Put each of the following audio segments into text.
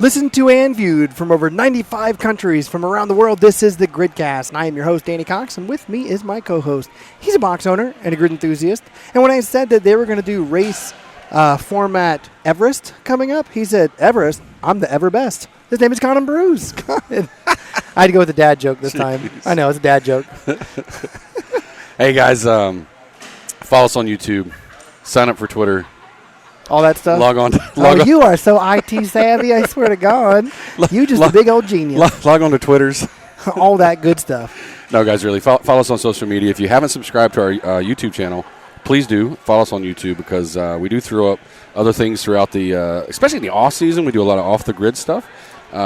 Listen to and viewed from over 95 countries from around the world. This is the Gridcast, and I am your host, Danny Cox, and with me is my co-host. He's a box owner and a grid enthusiast, and when I said that they were going to do race format Everest coming up, he said, Everest, I'm the ever best. His name is Conan Bruce. I had to go with the dad joke this time. I know, it's a dad joke. Hey, guys, follow us on YouTube, sign up for Twitter. All that stuff? Log on. You are so IT savvy, I swear to God. You just a big old genius. Log on to Twitters. All that good stuff. No, guys, really, follow us on social media. If you haven't subscribed to our YouTube channel, please do. Follow us on YouTube because we do throw up other things throughout the, especially in the off season. We do a lot of off-the-grid stuff,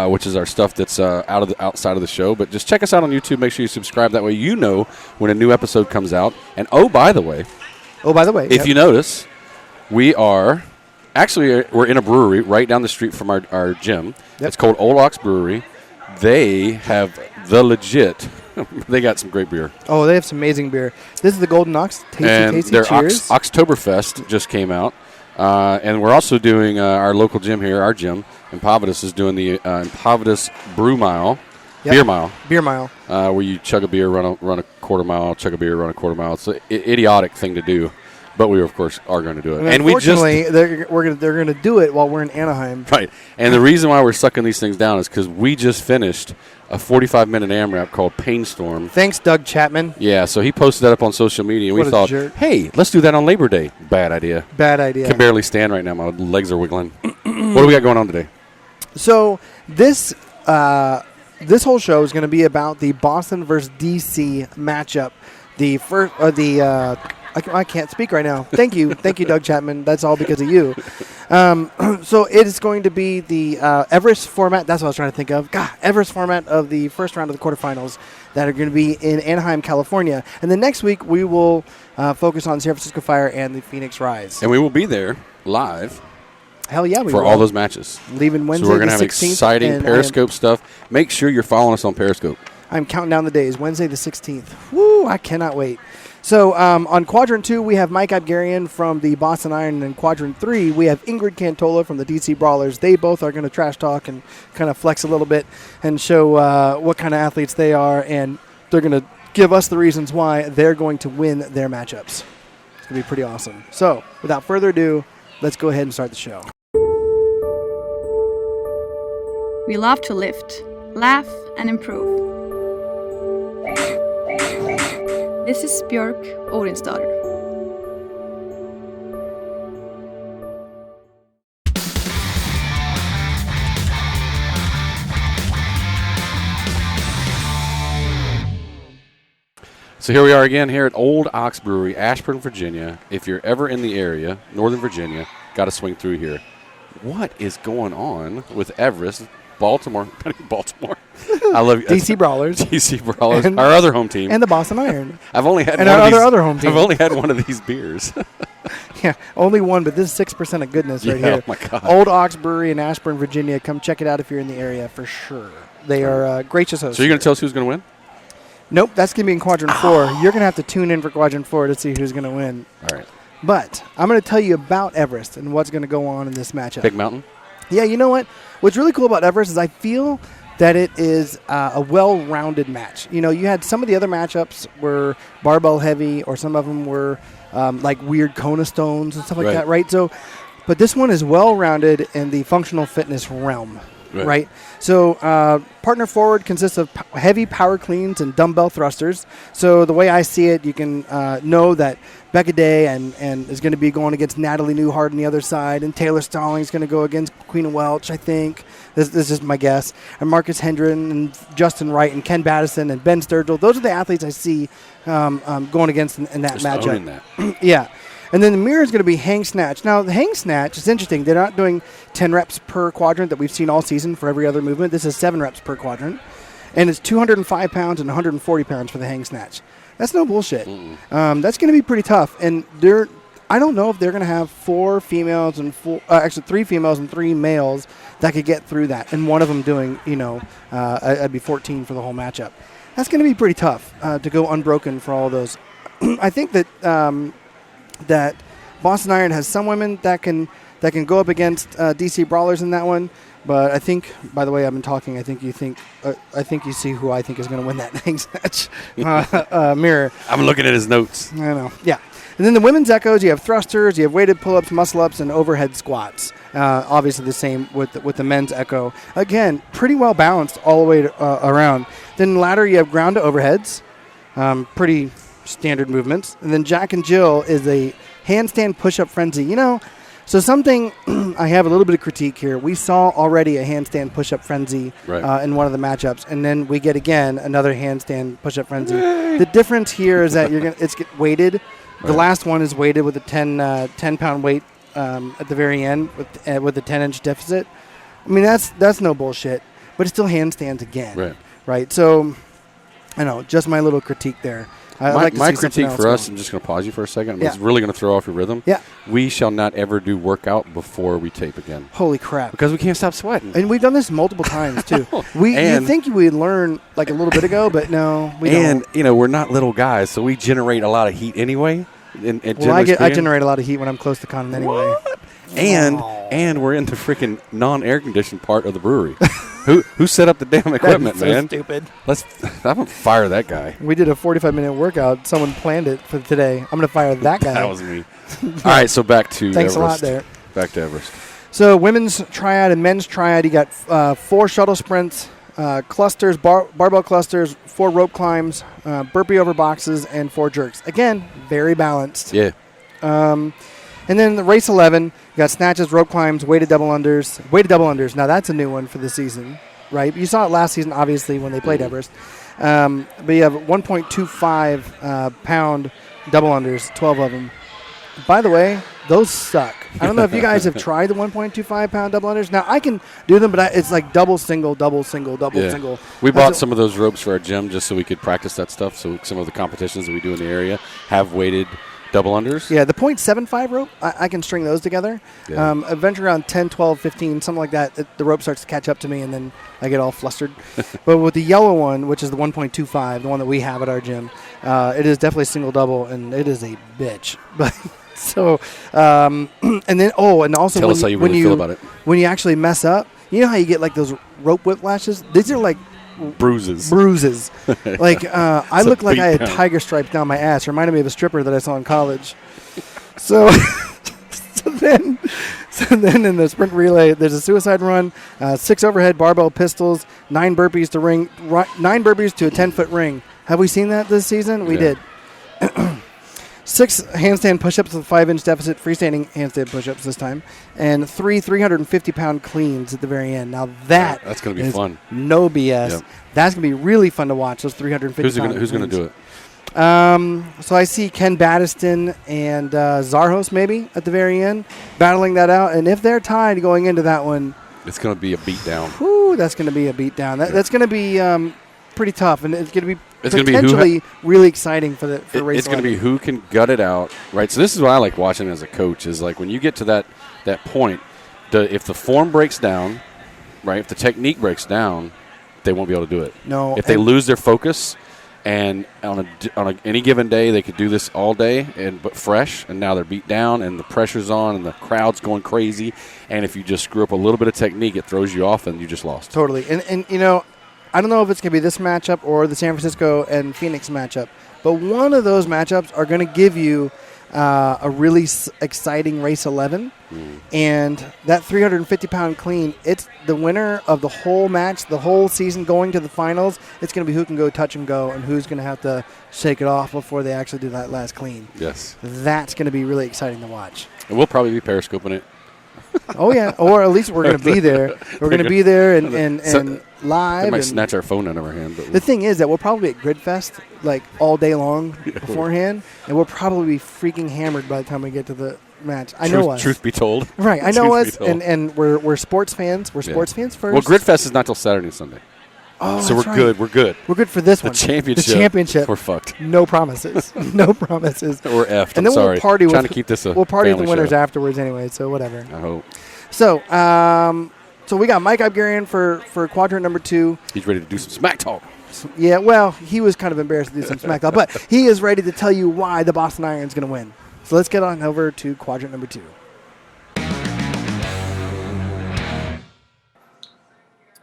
which is our stuff that's outside of the show. But just check us out on YouTube. Make sure you subscribe. That way you know when a new episode comes out. And, by the way, if you notice, we're in a brewery right down the street from our gym. Yep. It's called Old Ox Brewery. They have the legit. They got some great beer. Oh, they have some amazing beer. This is the Golden Ox. Tasty, their cheers. Oktoberfest just came out. And we're also doing our local gym here, our gym in Providence is doing the Providence Brew Mile. Yep. Beer mile. Where you chug a beer, run a quarter mile, chug a beer, run a quarter mile. It's an idiotic thing to do. But we, of course, are going to do it. And unfortunately, they're going to do it while we're in Anaheim. Right. And the reason why we're sucking these things down is because we just finished a 45-minute AMRAP called Painstorm. Thanks, Doug Chapman. Yeah, so he posted that up on social media, and we thought, hey, let's do that on Labor Day. Bad idea. Can barely stand right now. My legs are wiggling. What do we got going on today? So this whole show is going to be about the Boston versus DC matchup. I can't speak right now. Thank you, Doug Chapman. That's all because of you. So it is going to be the Everest format. That's what I was trying to think of. Everest format of the first round of the quarterfinals that are going to be in Anaheim, California. And then next week we will focus on San Francisco Fire and the Phoenix Rise. And we will be there live. Hell yeah, we will. For all those matches. Leaving Wednesday, so we're going to have 16th, exciting Periscope stuff. Make sure you're following us on Periscope. I'm counting down the days. Wednesday the 16th. Woo, I cannot wait. So on Quadrant 2, we have Mike Abgarian from the Boston Iron, and in Quadrant 3, we have Ingrid Kantola from the DC Brawlers. They both are going to trash talk and kind of flex a little bit and show what kind of athletes they are, and they're going to give us the reasons why they're going to win their matchups. It's going to be pretty awesome. So without further ado, let's go ahead and start the show. We love to lift, laugh, and improve. This is Björk Odinsdatter. So here we are again here at Old Ox Brewery, Ashburn, Virginia. If you're ever in the area, Northern Virginia, got to swing through here. What is going on with Everest? Baltimore. I love you. DC Brawlers. DC Brawlers. Our other home team. And the Boston Iron. I've only had and one our of these, other home team. I've only had one of these beers. Yeah, only one, but this is 6% of goodness right here. Oh, my God. Old Ox Brewery in Ashburn, Virginia. Come check it out if you're in the area for sure. They are gracious hosts. So you're going to tell us who's going to win? Nope, that's going to be in Quadrant 4. You're going to have to tune in for Quadrant 4 to see who's going to win. All right. But I'm going to tell you about Everest and what's going to go on in this matchup. Big Mountain? Yeah, you know what? What's really cool about Everest is I feel that it is a well-rounded match. You know, you had some of the other matchups were barbell heavy, or some of them were like weird Kona stones and stuff like that, right? So, but this one is well-rounded in the functional fitness realm, right? So, partner forward consists of heavy power cleans and dumbbell thrusters. So the way I see it, you can know that Becca Day and is going to be going against Natalie Newhart on the other side, and Taylor Stalling is going to go against Queen Welch, I think. This is my guess. And Marcus Hendren and Justin Wright and Ken Battison and Ben Sturgill. Those are the athletes I see going against in that matchup. That. Yeah. And then the mirror is going to be hang snatch. Now, the hang snatch is interesting. They're not doing 10 reps per quadrant that we've seen all season for every other movement. This is 7 reps per quadrant. And it's 205 pounds and 140 pounds for the hang snatch. That's no bullshit. That's going to be pretty tough. And I don't know if they're going to have 4 females and 3 females and 3 males that could get through that. And one of them doing, I'd be 14 for the whole matchup. That's going to be pretty tough to go unbroken for all of those. I think that Boston Iron has some women that can go up against DC Brawlers in that one. But I think, by the way, I've been talking. I think you see who I think is going to win that next match. Mirror. I'm looking at his notes. I know. Yeah. And then the women's Echos, you have thrusters, you have weighted pull-ups, muscle-ups, and overhead squats. Obviously the same with the men's Echo. Again, pretty well balanced all the way around. Then ladder, you have ground to overheads. Pretty standard movements. And then Jack and Jill is a handstand push-up frenzy. So something I have a little bit of critique here. We saw already a handstand push-up frenzy in one of the matchups, and then we get again another handstand push-up frenzy. The difference here is that it's weighted. The last one is weighted with a 10-pound weight at the very end with a 10-inch deficit. I mean, that's no bullshit, but it's still handstands again. Right. So, I know, just my little critique there. My critique for us, I'm just going to pause you for a second. It's really going to throw off your rhythm. Yeah. We shall not ever do workout before we tape again. Holy crap. Because we can't stop sweating. And we've done this multiple times, too. You think we'd learn like a little bit ago, but no, we don't. And, we're not little guys, so we generate a lot of heat anyway. I generate a lot of heat when I'm close to Condon anyway. What? And we're in the freaking non-air conditioned part of the brewery. Who set up the damn equipment, so man? Stupid. I'm gonna fire that guy. We did a 45-minute workout. Someone planned it for today. I'm gonna fire that guy. That was me. All right, so back to Thanks Everest. a lot there. Back to Everest. So women's triad and men's triad, you got 4 shuttle sprints, clusters, barbell clusters, 4 rope climbs, burpee over boxes, and 4 jerks. Again, very balanced. Yeah. And then the race 11, you got snatches, rope climbs, weighted double unders. Weighted double unders. Now that's a new one for the season, right? You saw it last season, obviously, when they played Everest. But you have 1.25 pound double unders, 12 of them. By the way, those suck. I don't know if you guys have tried the 1.25 pound double unders. Now I can do them, but it's like double, single, double, single, double, single. We bought some of those ropes for our gym just so we could practice that stuff. So some of the competitions that we do in the area have weighted double unders. Yeah, the 0.75 rope, I can string those together. Yeah. Eventually around 10, 12, 15, something like that, the rope starts to catch up to me, and then I get all flustered. But with the yellow one, which is the 1.25, the one that we have at our gym, it is definitely single-double, and it is a bitch. But so, and then, and also Tell us how you really feel about it. When you actually mess up, you know how you get like those rope whiplashes? These are like bruises. Like I look like I had tiger stripes down my ass. Reminded me of a stripper that I saw in college. So then in the sprint relay, there's a suicide run, 6 overhead barbell pistols, 9 burpees to a 10-foot ring. Have we seen that this season? We did. 6 handstand push-ups with a 5-inch deficit, freestanding handstand push-ups this time, and 3 350-pound cleans at the very end. Now that's going to be fun. No BS. Yep. That's going to be really fun to watch, those 350 pounds. Who's going to do it? So I see Ken Battiston and Zarhos maybe at the very end battling that out. And if they're tied going into that one, it's going to be a beatdown. Whew, that's going to be a beatdown. That's going to be pretty tough, and it's going to be potentially really exciting for race. It's going to be who can gut it out, right? So this is what I like watching as a coach is like when you get to that point, if the form breaks down, right? If the technique breaks down, they won't be able to do it. No. If they lose their focus, and on any given day they could do this all day but fresh, and now they're beat down and the pressure's on and the crowd's going crazy, and if you just screw up a little bit of technique, it throws you off and you just lost. Totally. And I don't know if it's going to be this matchup or the San Francisco and Phoenix matchup, but one of those matchups are going to give you a really exciting race 11. And that 350-pound clean, it's the winner of the whole match, the whole season going to the finals. It's going to be who can go touch and go and who's going to have to shake it off before they actually do that last clean. Yes. That's going to be really exciting to watch. And we'll probably be periscoping it. Oh, yeah. Or at least we're going to be there. We're going to be there and live. They might snatch our phone out of our hand. But the thing is that we'll probably be at Gridfest like all day long beforehand, and we'll probably be freaking hammered by the time we get to the match. I know us. Truth be told. Right. I know us, and we're sports fans. We're sports fans first. Well, Gridfest is not till Saturday and Sunday. Oh, so we're good. We're good. We're good for this one. The championship. We're fucked. No promises. No promises. We're effed. And then we'll party. Trying to keep this a We'll party with the winners show. afterwards anyway. So whatever. I hope. So, so we got Mike Abgarian for quadrant number 2. He's ready to do some smack talk. Yeah. Well, he was kind of embarrassed to do some smack talk, but he is ready to tell you why the Boston Iron's going to win. So let's get on over to quadrant number 2.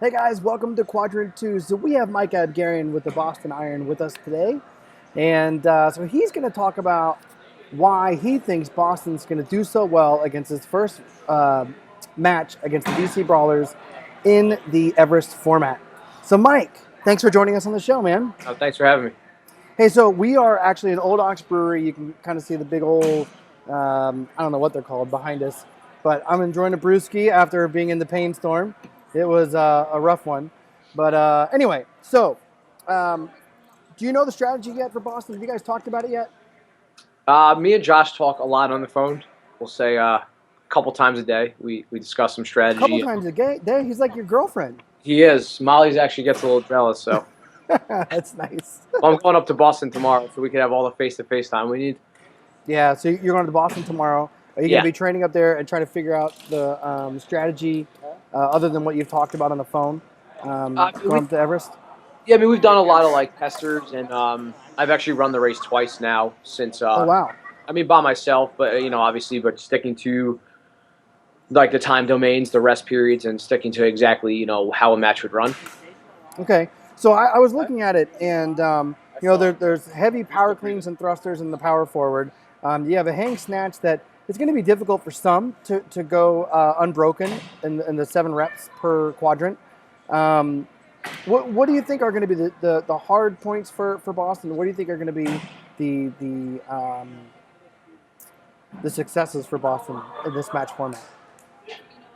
Hey guys, welcome to Quadrant 2. So we have Mike Abgarian with the Boston Iron with us today. And so he's going to talk about why he thinks Boston's going to do so well against his first match against the DC Brawlers in the Everest format. So Mike, thanks for joining us on the show, man. Oh, thanks for having me. Hey, so we are actually at Old Ox Brewery. You can kind of see the big old, I don't know what they're called, behind us. But I'm enjoying a brewski after being in the pain storm. It was a rough one. But anyway, so do you know the strategy yet for Boston? Have you guys talked about it yet? Me and Josh talk a lot on the phone. We'll say a couple times a day. We discuss some strategy. A couple times a day? He's like your girlfriend. He is. Molly's actually gets a little jealous, so. That's nice. Well, I'm going up to Boston tomorrow, so we can have all the face-to-face time we need. Yeah, so you're going to Boston tomorrow. Are you going to be training up there and trying to figure out the strategy other than what you've talked about on the phone going up to Everest? Yeah, I mean, we've done a lot of, like, testers, and I've actually run the race twice now since oh, wow. I mean, by myself, but, you know, obviously, but sticking to, like, the time domains, the rest periods, and sticking to exactly, you know, how a match would run. Okay. So I was looking at it, and, you know, there's heavy power cleans and thrusters in the power forward. You have a hang snatch that it's going to be difficult for some to go unbroken in the 7 reps per quadrant. What do you think are going to be the hard points for Boston? What do you think are going to be the successes for Boston in this match format?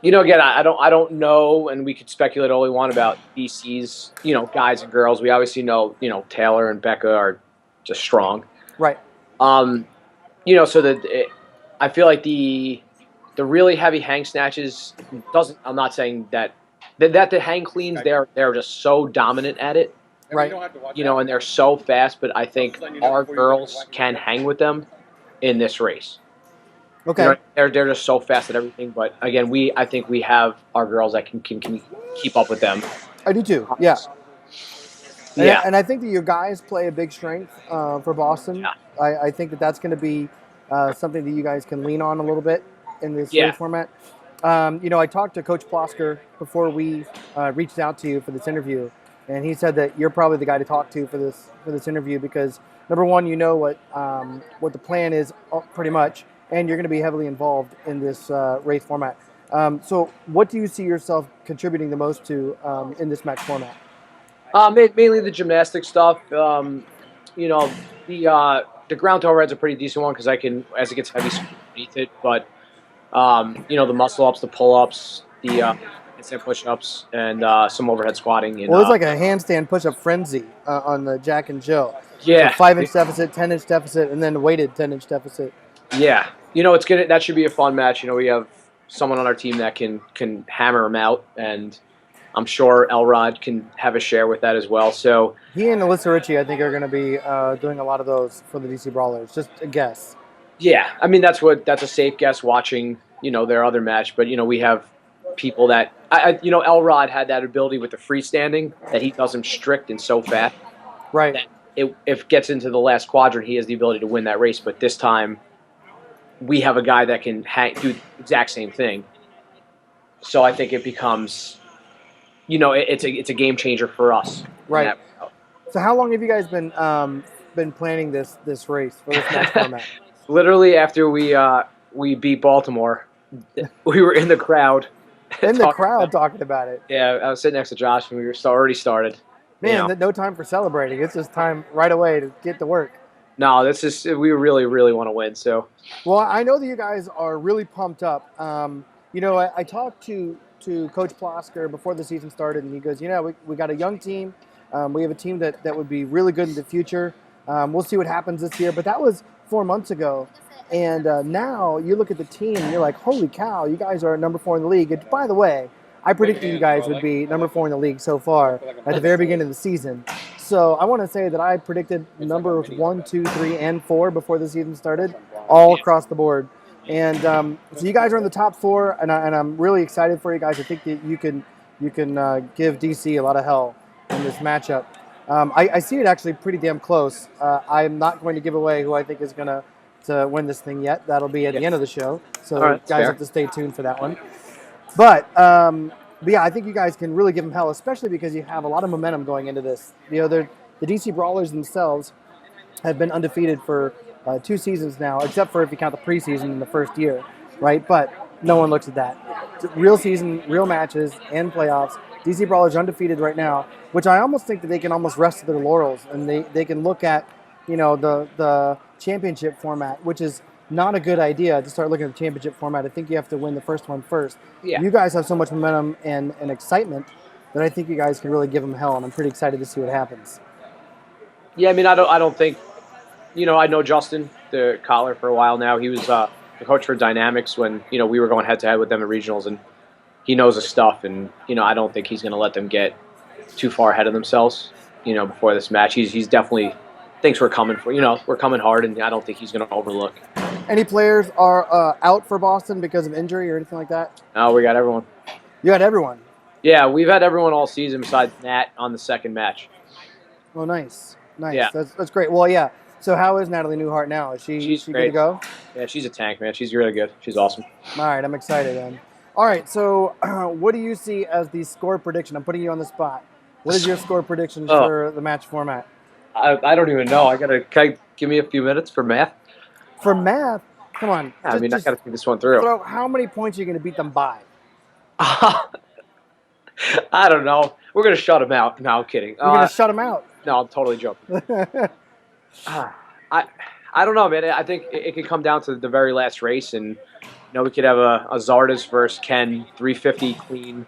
You know, again, I don't know, and we could speculate all we want about DC's, you know, guys and girls. We obviously know, you know, Taylor and Becca are just strong. Right. You know, so I feel like the really heavy hang snatches doesn't. I'm not saying that the hang cleans they're just so dominant at it. Right. You know, and they're so fast, but I think our girls can hang with them in this race. Okay. You know, they're just so fast at everything. But again, I think we have our girls that can keep up with them. I do too. Yeah. Yeah. And I think that your guys play a big strength for Boston. Yeah. I think that's going to be something that you guys can lean on a little bit in this race format. You know, I talked to Coach Plosker before we reached out to you for this interview, and he said that you're probably the guy to talk to for this interview because number one, you know what the plan is pretty much, and you're going to be heavily involved in this race format. So, what do you see yourself contributing the most to in this match format? Mainly the gymnastic stuff. You know, the ground toe red's a pretty decent one because as it gets heavy, beneath it. But you know, the muscle ups, the pull ups, the handstand push ups, and some overhead squatting. And, well, it's like a handstand push up frenzy on the Jack and Jill. Yeah, so 5-inch deficit, 10-inch deficit, and then weighted 10-inch deficit. Yeah, you know, that should be a fun match. You know, we have someone on our team that can hammer them out, and I'm sure Elrod can have a share with that as well. So he and Alyssa Ritchie, I think, are going to be doing a lot of those for the DC Brawlers. Just a guess. Yeah, I mean that's a safe guess watching, you know, their other match. But you know, we have people that you know, Elrod had that ability with the freestanding that he does them strict and so fast. Right. That if it gets into the last quadrant, he has the ability to win that race. But this time, we have a guy that can do the exact same thing. So I think it becomes, you know, it's a game changer for us. Right. So how long have you guys been planning this race for this match format? Literally after we beat Baltimore, we were in the crowd. Talking about it. Yeah, I was sitting next to Josh and we were already started. Man, you know. no time for celebrating. It's just time right away to get to work. No, we really, really want to win. So. Well, I know that you guys are really pumped up. You know, I talked to Coach Plosker before the season started, and he goes, you know, we got a young team. We have a team that would be really good in the future. We'll see what happens this year. But that was 4 months ago. And now you look at the team, and you're like, holy cow, you guys are number 4 in the league. And by the way, I predicted you guys would be number 4 in the league so far at the very beginning of the season. So I want to say that I predicted numbers 1, 2, 3, and 4 before the season started, all across the board. And so you guys are in the top 4, and I'm really excited for you guys. I think that you can give DC a lot of hell in this matchup. I see it actually pretty damn close. I'm not going to give away who I think is going to win this thing yet. That'll be at the end of the show. So right, guys fair. have to stay tuned for that one. But But yeah, I think you guys can really give them hell, especially because you have a lot of momentum going into this. The DC Brawlers themselves have been undefeated for 2 seasons now, except for if you count the preseason in the first year, right? But no one looks at that. It's a real season, real matches, and playoffs. DC Brawlers are undefeated right now, which I almost think that they can almost rest their laurels, and they can look at, the championship format, which is not a good idea to start looking at the championship format. I think you have to win the first one first. Yeah. You guys have so much momentum and excitement that I think you guys can really give them hell, and I'm pretty excited to see what happens. Yeah, I mean, I don't think, I know Justin, the collar, for a while now. He was the coach for Dynamics when, we were going head-to-head with them at regionals, and he knows his stuff, and, I don't think he's going to let them get too far ahead of themselves, before this match. He's definitely thinks we're coming we're coming hard, and I don't think he's going to overlook. Any players are out for Boston because of injury or anything like that? No, we got everyone. You had everyone? Yeah, we've had everyone all season besides Nat on the second match. Oh, nice. Yeah. That's great. Well, yeah. So how is Natalie Newhart now? Is she's good to go? Yeah, she's a tank, man. She's really good. She's awesome. All right, I'm excited then. All right, so what do you see as the score prediction? I'm putting you on the spot. What is your score prediction for the match format? I don't even know. Can I give me a few minutes for math? For math? Come on. Yeah, I got to think this one through. So how many points are you going to beat them by? I don't know. We're going to shut them out. No, I'm kidding. You're going to shut them out? No, I'm totally joking. I don't know, man. I think it could come down to the very last race, and we could have a Zardes versus Ken 350 clean.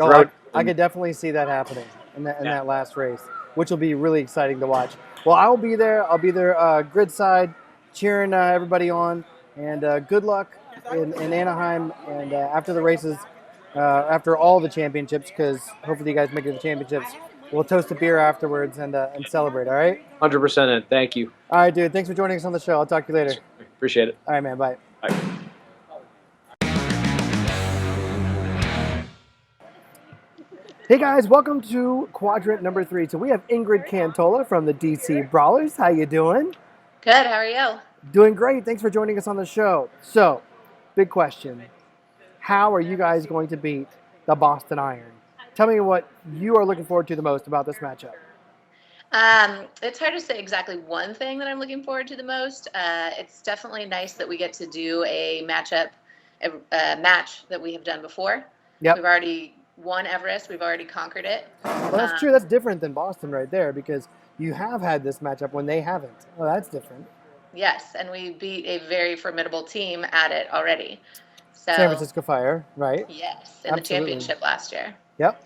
I could definitely see that happening in that last race, which will be really exciting to watch. Well, I'll be there. I'll be there grid side, cheering everybody on, and good luck in Anaheim. And after the races, after all the championships, because hopefully you guys make it to the championships, we'll toast a beer afterwards and celebrate, all right? 100%, and thank you. All right, dude. Thanks for joining us on the show. I'll talk to you later. Appreciate it. All right, man. Bye. Bye. Hey, guys. Welcome to quadrant number 3. So we have Ingrid Kantola from the DC Brawlers. How you doing? Good. How are you? Doing great. Thanks for joining us on the show. So, big question. How are you guys going to beat the Boston Iron? Tell me what you are looking forward to the most about this matchup. It's hard to say exactly one thing that I'm looking forward to the most. It's definitely nice that we get to do a match that we have done before. Yep. We've already won Everest. We've already conquered it. Well, that's true. That's different than Boston right there, because you have had this matchup when they haven't. Well, that's different. Yes, and we beat a very formidable team at it already. So, San Francisco Fire, right? Yes, in the championship last year. Yep.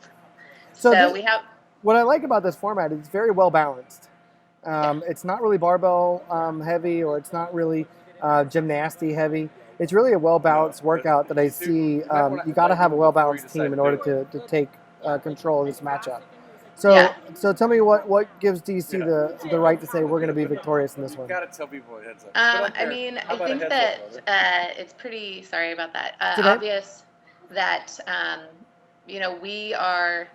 So we have. What I like about this format is it's very well balanced. It's not really barbell heavy, or it's not really gymnasty heavy. It's really a well balanced workout that I see. You got to have a well balanced team in order to take control of this matchup. So tell me what gives DC the right to say we're going to be victorious in this one. Got to tell people a heads up. I think that it's pretty. Sorry about that. Obvious that we are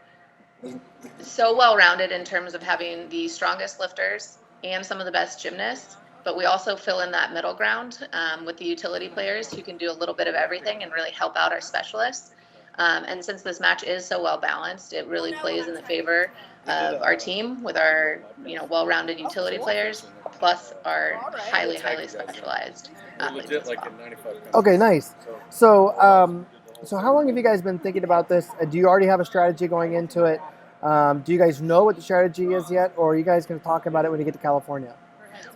so well-rounded in terms of having the strongest lifters and some of the best gymnasts, but we also fill in that middle ground with the utility players who can do a little bit of everything and really help out our specialists. And since this match is so well-balanced, it really plays in the favor of our team with our well-rounded utility players, plus our highly specialized athletes as well. Okay, nice. So how long have you guys been thinking about this? Do you already have a strategy going into it? Do you guys know what the strategy is yet, or are you guys going to talk about it when you get to California?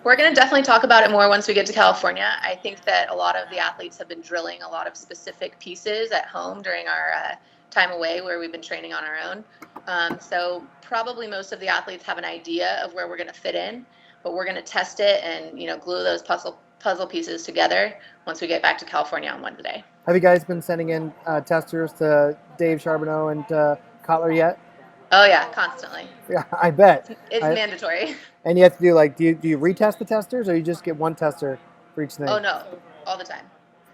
We're going to definitely talk about it more once we get to California. I think that a lot of the athletes have been drilling a lot of specific pieces at home during our time away where we've been training on our own. So probably most of the athletes have an idea of where we're going to fit in, but we're going to test it and glue those puzzle pieces together once we get back to California on Wednesday. Have you guys been sending in testers to Dave Charbonneau and Kotler yet? Oh yeah, constantly. Yeah, I bet. It's mandatory. And you have to do do you retest the testers, or you just get one tester for each thing? Oh no, all the time.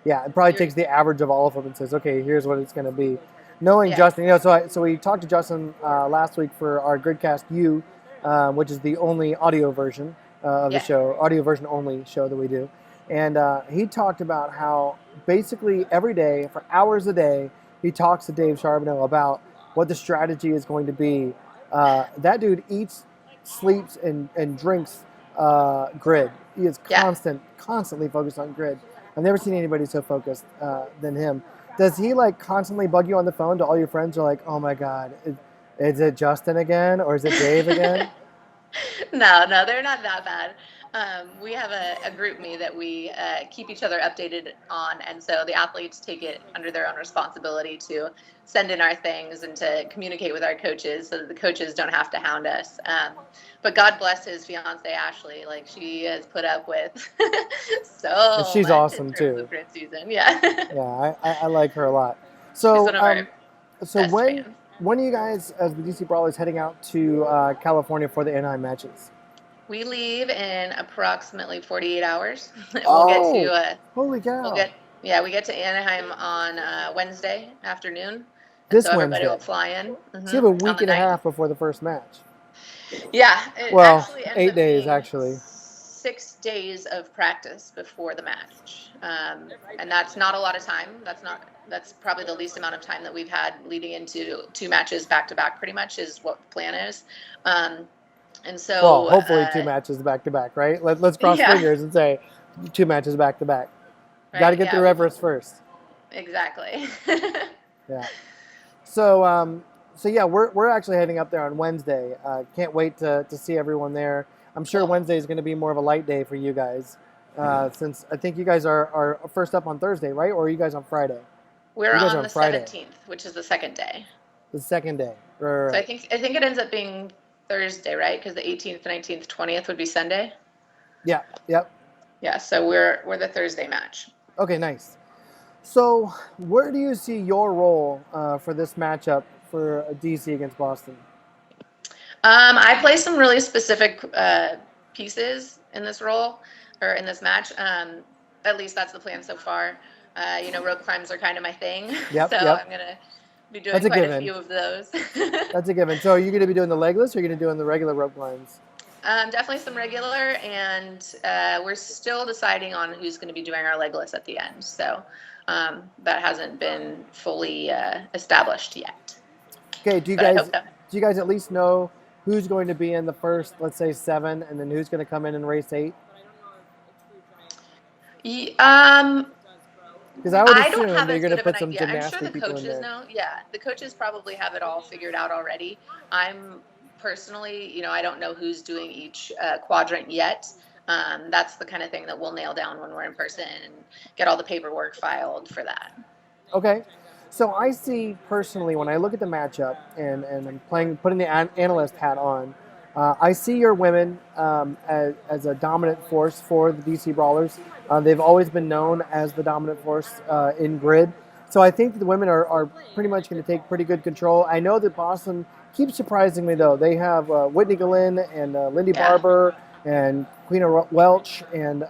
Yeah, it probably takes the average of all of them and says, okay, here's what it's going to be. Knowing Justin, so we talked to Justin last week for our Gridcast U, which is the only audio version of the show, audio version only show that we do. And he talked about how basically every day, for hours a day, he talks to Dave Charbonneau about what the strategy is going to be. That dude eats, sleeps, and drinks grid. He is constantly focused on grid. I've never seen anybody so focused than him. Does he like constantly bug you on the phone to all your friends? Are like, oh my God, is it Justin again or is it Dave again? No, they're not that bad. We have a group me that we keep each other updated on, and so the athletes take it under their own responsibility to send in our things and to communicate with our coaches so that the coaches don't have to hound us. But God bless his fiance Ashley, like she has put up with And she's much awesome in terms too. of grid season. Yeah. Yeah, I like her a lot. So, She's one of our so best fans. when are you guys, as the DC Brawlers, heading out to California for the Anaheim matches? We leave in approximately 48 hours. Holy cow! We get to Anaheim on Wednesday afternoon, and This so everybody Wednesday. will fly in. So you have a week and a half before the first match. Yeah, it Well, actually ends 8 up days being actually. 6 days of practice before the match, and that's not a lot of time. That's probably the least amount of time that we've had leading into 2 matches back to back. Pretty much is what the plan is. And so, well, hopefully 2 matches back to back, right? Let's cross fingers and say 2 matches back to back. Right, got to get through Everest first. Exactly. Yeah. So yeah, we're actually heading up there on Wednesday. Can't wait to see everyone there. I'm sure Wednesday is going to be more of a light day for you guys, since I think you guys are first up on Thursday, right? Or are you guys on Friday? We're on the Friday. 17th, which is the second day. The second day. Right. So I think it ends up being Thursday, right? Because the 18th, 19th, 20th would be Sunday. Yeah. Yep. Yeah. So we're the Thursday match. Okay. Nice. So where do you see your role for this matchup for DC against Boston? I play some really specific pieces in this role or in this match. At least that's the plan so far. Rope climbs are kind of my thing. Yep. I'm gonna be doing quite a few of those. That's a given. So are you going to be doing the legless or are you going to be doing the regular rope climbs? Definitely some regular, and we're still deciding on who's going to be doing our legless at the end. So that hasn't been fully established yet. Okay. Do you guys at least know who's going to be in the first, let's say 7, and then who's going to come in race 8? Because I would assume they're going to put some gymnastic people in there. I'm sure the coaches know. Yeah, the coaches probably have it all figured out already. I'm personally, I don't know who's doing each quadrant yet. That's the kind of thing that we'll nail down when we're in person and get all the paperwork filed for that. Okay. So I see personally when I look at the matchup and I'm putting the analyst hat on, I see your women as a dominant force for the DC Brawlers. They've always been known as the dominant force in grid. So I think that the women are pretty much going to take pretty good control. I know that Boston keeps surprising me, though. They have Whitney Gallin and Lindy Barber and Queen Welch. And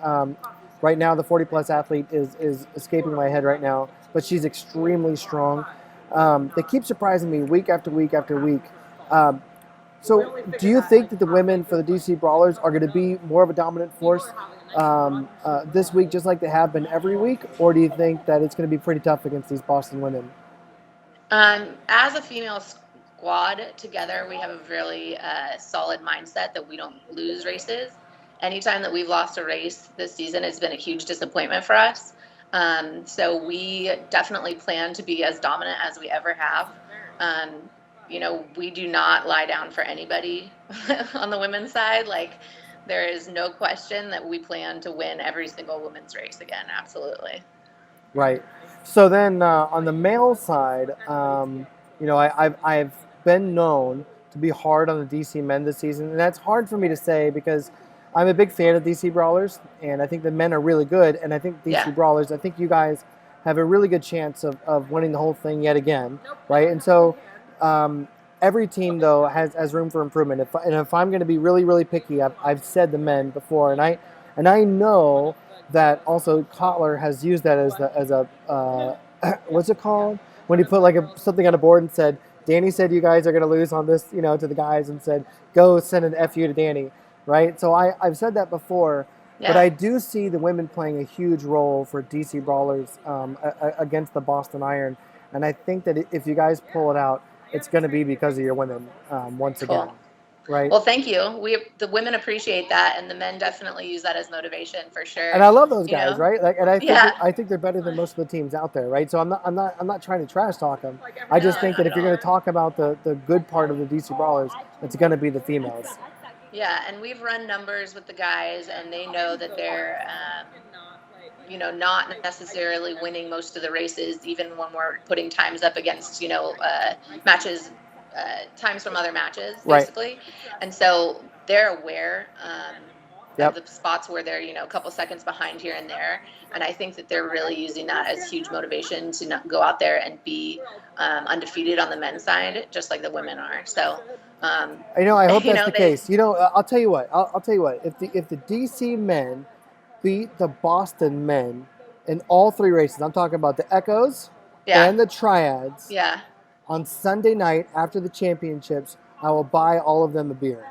right now the 40-plus athlete is escaping my head right now. But she's extremely strong. They keep surprising me week after week after week. So do you think that the women for the DC Brawlers are going to be more of a dominant force this week, just like they have been every week? Or do you think that it's going to be pretty tough against these Boston women? As a female squad together, we have a really solid mindset that we don't lose races. Anytime that we've lost a race this season, it's been a huge disappointment for us. So we definitely plan to be as dominant as we ever have. We do not lie down for anybody on the women's side. Like, there is no question that we plan to win every single women's race again. Absolutely. Right. So then on the male side, I've been known to be hard on the DC men this season. And that's hard for me to say because I'm a big fan of DC Brawlers, and I think the men are really good. And I think DC Brawlers, I think you guys have a really good chance of winning the whole thing yet again, right? And so every team, though, has room for improvement. If I'm going to be really, really picky, I've said the men before, and I know that also Kotler has used that as a what's it called? When he put something on a board and said, Danny said you guys are going to lose on this, to the guys, and said, go send an FU to Danny. Right, so I've said that before, but I do see the women playing a huge role for DC Brawlers against the Boston Iron. And I think that if you guys pull it out, it's going to be because of your women once again. Right. Well, thank you. The women appreciate that, and the men definitely use that as motivation for sure. And I love those guys, right? Like, and I Yeah. think they're better than most of the teams out there, right? So I'm not trying to trash talk them. I just think that if you're going to talk about the good part of the DC Brawlers, it's going to be the females. Yeah, and we've run numbers with the guys, and they know that they're, not necessarily winning most of the races, even when we're putting times up against, matches. Times from other matches, basically. Right. And so they're aware of the spots where they're, a couple seconds behind here and there. And I think that they're really using that as huge motivation to not go out there and be undefeated on the men's side, just like the women are. So, I hope that's the case. I'll tell you what. I'll tell you what. If the DC men beat the Boston men in all 3 races, I'm talking about the Echoes and the Triads. Yeah. On Sunday night after the championships, I will buy all of them a beer.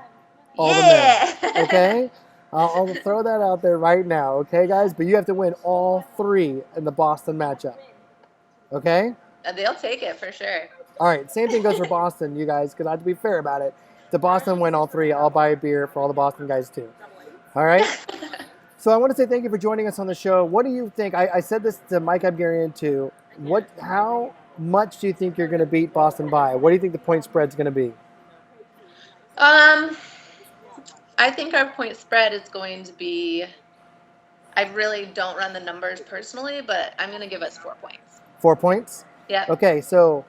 All the men. Okay? I'll throw that out there right now. Okay, guys? But you have to win all 3 in the Boston matchup. Okay? And they'll take it for sure. All right. Same thing goes for Boston, you guys, because I have to be fair about it. If the Boston win all 3, I'll buy a beer for all the Boston guys too. All right? So I want to say thank you for joining us on the show. What do you think? I said this to Mike Abgarian too. How much do you think you're going to beat Boston by? What do you think the point spread's going to be? I think our point spread is going to be, I really don't run the numbers personally, but I'm going to give us 4 points. 4 points? Yeah. Okay, so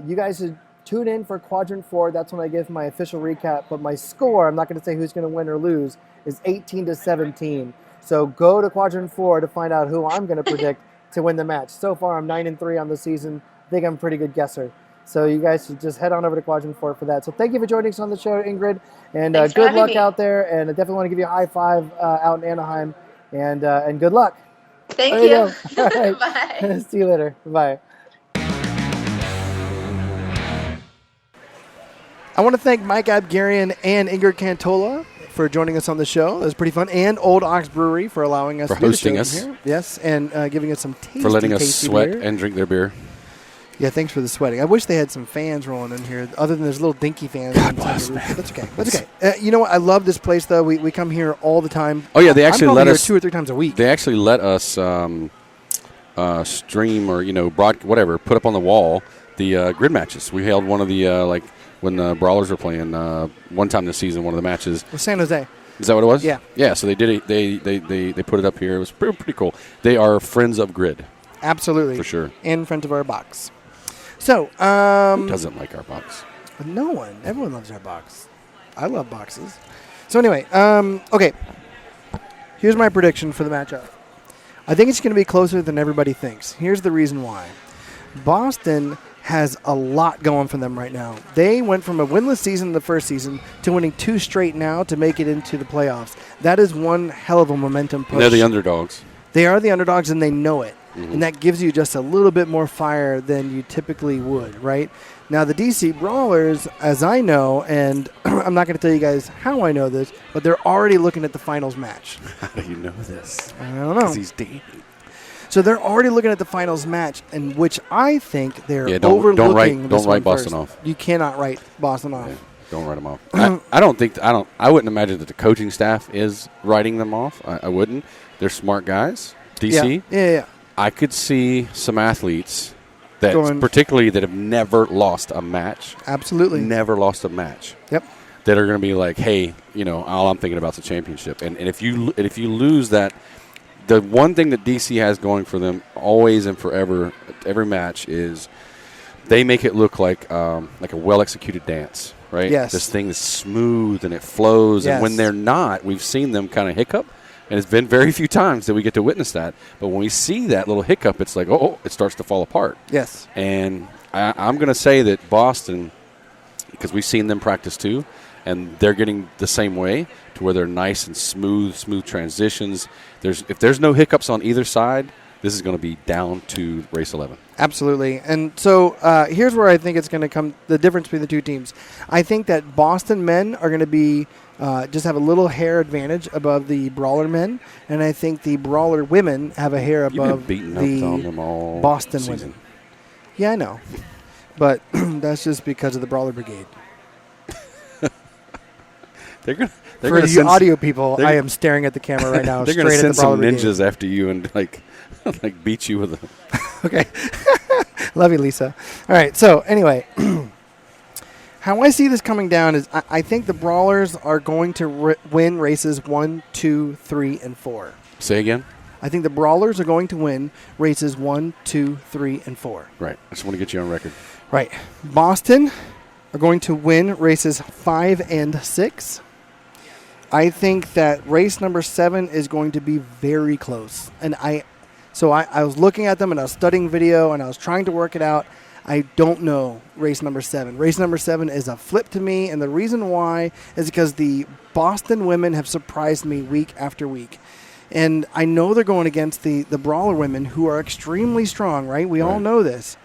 you guys should tune in for Quadrant 4. That's when I give my official recap. But my score, I'm not going to say who's going to win or lose, is 18-17. So go to Quadrant 4 to find out who I'm going to predict to win the match. So far, I'm 9-3 on the season. I think I'm a pretty good guesser. So you guys should just head on over to Quadrant 4 for that. So thank you for joining us on the show, Ingrid. And good luck out there. And I definitely want to give you a high five out in Anaheim. And good luck. Thank you. All right. Bye. See you later. Bye. I want to thank Mike Abgarian and Ingrid Kantola for joining us on the show. It was pretty fun. And Old Ox Brewery for allowing us to hosting us here. Yes, and giving us some tasty, for letting us sweat beer. And drink their beer. Yeah, thanks for the sweating. I wish they had some fans rolling in here, other than those little dinky fans. God bless, man. That's okay. That's okay. You know what? I love this place, though. We come here all the time. Oh yeah, they actually let us 2 or 3 times a week. They actually let us stream or whatever, put up on the wall the grid matches. We held one of the when the Brawlers were playing one time this season. One of the matches was San Jose. Is that what it was? Yeah. Yeah. So they did it. They put it up here. It was pretty cool. They are friends of grid. Absolutely, for sure. In front of our box. So, who doesn't like our box? No one. Everyone loves our box. I love boxes. So anyway, okay. Here's my prediction for the matchup. I think it's going to be closer than everybody thinks. Here's the reason why. Boston has a lot going for them right now. They went from a winless season in the first season to winning 2 straight now to make it into the playoffs. That is one hell of a momentum push. They're the underdogs. They are the underdogs, and they know it. Mm-hmm. And that gives you just a little bit more fire than you typically would, right? Now, the DC Brawlers, as I know, and I'm not going to tell you guys how I know this, but they're already looking at the finals match. How do you know this? I don't know. Because he's dating. So they're already looking at the finals match, in which I think they're overlooking. Don't write Boston off. You cannot write Boston off. Yeah, don't write them off. I wouldn't imagine that the coaching staff is writing them off. I wouldn't. They're smart guys. DC. Yeah. I could see some athletes particularly that have never lost a match. Absolutely. Never lost a match. Yep. That are going to be like, hey, all I'm thinking about is the championship. And if you lose that, the one thing that DC has going for them always and forever, every match, is they make it look like a well-executed dance, right? Yes. This thing is smooth and it flows. Yes. And when they're not, we've seen them kind of hiccup. And it's been very few times that we get to witness that. But when we see that little hiccup, it's like, it starts to fall apart. Yes. And I'm going to say that Boston, because we've seen them practice too, and they're getting the same way to where they're nice and smooth transitions. If there's no hiccups on either side, this is going to be down to race 11. Absolutely. And so here's where I think it's going to come, the difference between the two teams. I think that Boston men are going to be just have a little hair advantage above the Brawler men, and I think the Brawler women have a hair above the them all Boston season. women. Yeah, I know. But that's just because of the Brawler Brigade. They're For gonna the send audio people, I am staring at the camera right now. They're going to straight at send the Brawler some Brigade. ninjas after you and like beat you with a. Okay. Love you, Lisa. All right. So anyway, how I see this coming down is I think the Brawlers are going to win races 1, 2, 3, and 4. Say again. I think the Brawlers are going to win races 1, 2, 3, and 4. Right. I just want to get you on record. Right. Boston are going to win races 5 and 6. I think that race number 7 is going to be very close. And I was looking at them and I was studying video and I was trying to work it out. I don't know race number 7. Race number 7 is a flip to me, and the reason why is because the Boston women have surprised me week after week. And I know they're going against the Brawler women, who are extremely strong, right? We all know this.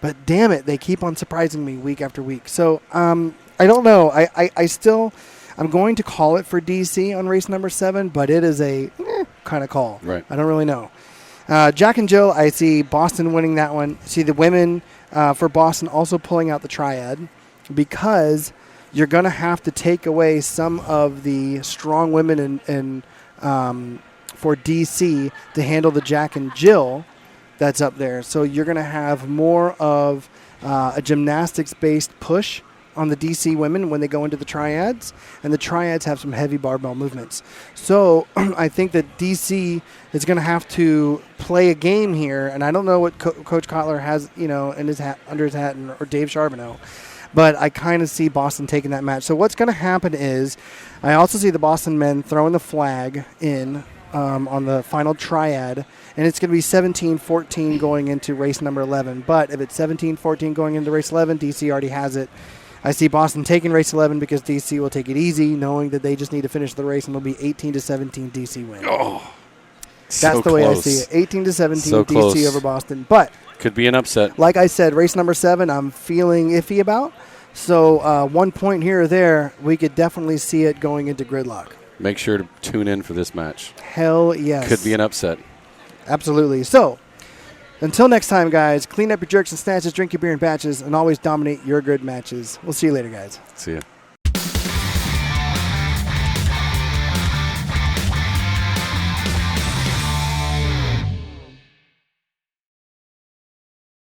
But damn it, they keep on surprising me week after week. So I don't know. I'm going to call it for DC on race number 7, but it is a kind of call. Right. I don't really know. Jack and Jill, I see Boston winning that one. I see the women for Boston also pulling out the triad, because you're going to have to take away some of the strong women for DC to handle the Jack and Jill that's up there. So you're going to have more of a gymnastics-based push on the DC women when they go into the triads, and the triads have some heavy barbell movements. So I think that DC is going to have to play a game here, and I don't know what Coach Kotler has, in his hat, under his hat, or Dave Charbonneau, but I kind of see Boston taking that match. So what's going to happen is I also see the Boston men throwing the flag in on the final triad, and it's going to be 17-14 going into race number 11. But if it's 17-14 going into race 11, DC already has it. I see Boston taking race 11 because DC will take it easy, knowing that they just need to finish the race, and it'll be 18-17 DC win. Oh, that's the way I see it. 18-17 So DC close. over Boston. But could be an upset. like I said, race number 7, I'm feeling iffy about. So 1 point here or there, we could definitely see it going into gridlock. Make sure to tune in for this match. Hell yes. Could be an upset. Absolutely. So until next time, guys, clean up your jerks and snatches, drink your beer in batches, and always dominate your good matches. We'll see you later, guys. See ya.